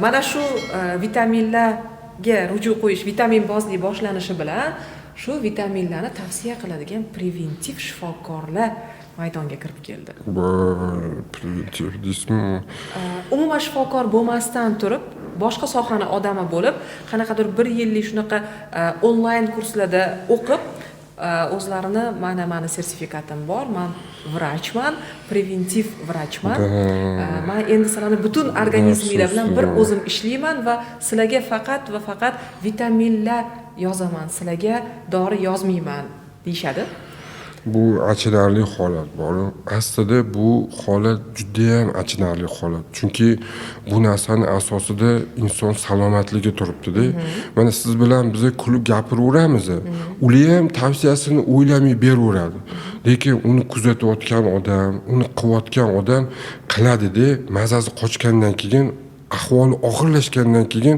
Mana shu vitaminlarga ruju qo'yish, vitaminbozlik boshlanishi bilan shu vitaminlarni tavsiya qiladigan preventiv shifokorlar maydonga kirib keldi. Preventiv deysizmi? Umuman shifokor bo'lmasdan turib, boshqa sohani odami bo'lib, qanaqadir 1 yillik shunaqa onlayn kurslarda o'qib, o'zlarini mani sertifikatim bor, men vrachman, preventiv vrachman. Men endi sizlarni butun organizminglar bilan bir o'zim ishlayman va sizlarga faqat va faqat vitaminlar yozaman, sizlarga dori yozmayman deyshadi. Bu achinarli holat bor. Aslida bu holat juda ham achinarli holat. Chunki bu narsani asosida inson salomatligi turibdi-da. Mana siz bilan biz kulib gapiraveramiz. Ular ham tavsiyasini o'ylamay beraveradi. Lekin uni kuzatayotgan odam, uni qilayotgan odam qiladi-da, mazasi qochgandan keyin ahvoli og'irlashgandan keyin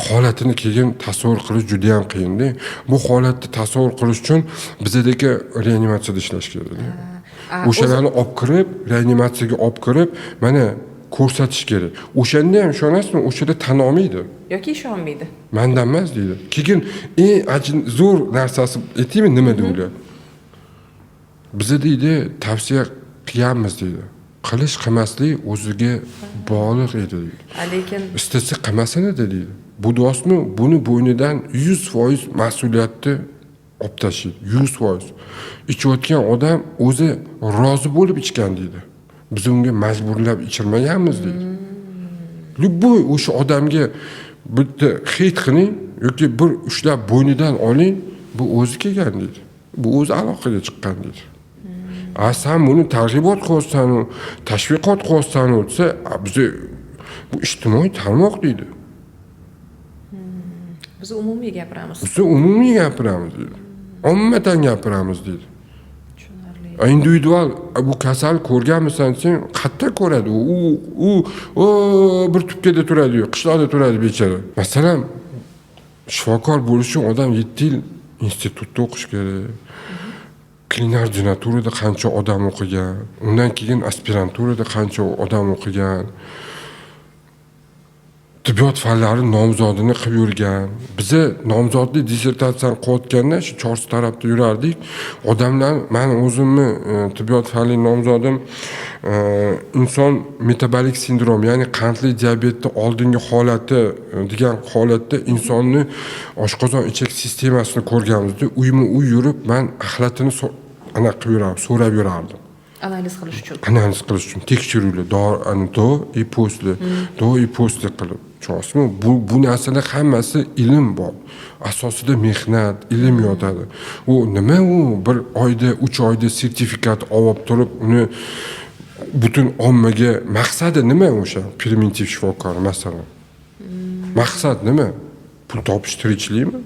holatini keyin tasavvur qilish juda ham qiyin-da. Bu holatni tasavvur qilish uchun bizdagi reanimatsiyada ishlash kerak. O'shalarni olib kirib, reanimatsiyaga olib kirib, mana ko'rsatish kerak. O'shanda ham ishonasizmi, o'shada tan olmaydi. Yoki ishonmaydi. Mendan emas deydi. Keyin eng zo'r narsasi aytaymi nima deydi? Biza deydi, tavsiya qilamiz deydi. Qilish qilmaslik o'ziga bog'liq edi deydi. Lekin istasa qilmasin edi deydi. Bu dostmi buni bo'ynidan 100% mas'uliyatni olib tashlaydi. 100%. Ichayotgan odam o'zi rozi bo'lib ichgan deydi. Biz unga majburlab ichirmaganmiz deydi. Любой o'sha odamga bitta hit qiling yoki bir ushlab bo'ynidan oling, bu o'zi kelgan deydi. Bu o'zi aloqaga chiqqan deydi. Sen buni targ'ibot qilyapsan, tashviqot qilyapsan desa, biz bu ijtimoiy tarmoq deydi. Biz umumiy gapiramiz. Biz umumiy gapiramiz deydi. Ommadan gapiramiz deydi. Tushunarli. Individual bu kasal ko'rganmisan sen, qayerda ko'radi? U bir tupkada turadi, qishloqda turadi bechara. Masalan, shifokor bo'lish uchun odam 7 yil institutda o'qish kerak. Klinar-ordinaturada qancha odam o'qigan, undan keyin aspiranturada qancha odam o'qigan, tibbiyot fanlari nomzodini qilib yurgan. Biza nomzodlik dissertatsiyani qilayotganda shu Chorsu tarafda yurardik. Odamlar, men o'zimni tibbiyot fanli nomzodim inson metabolik sindrom, ya'ni qandli diabetni oldingi holati degan holatda insonni oshqozon ichak sistemasini ko'rganmizda, uyma-uy yurib, men axlatini so'rab yurardim. Analiz qilish uchun. Analiz qilish uchun tekshiruvlar, do и после qilib. Chosmi, bu narsalar hammasi ilm bor. Asosida mehnat, ilm yotadi. U nima u bir oyda, 3 oyda sertifikat olib turib, uni butun ommaga maqsadi nima o'sha preventiv shifokor masalan? Maqsad nima? Pul topish tirikchilikmi?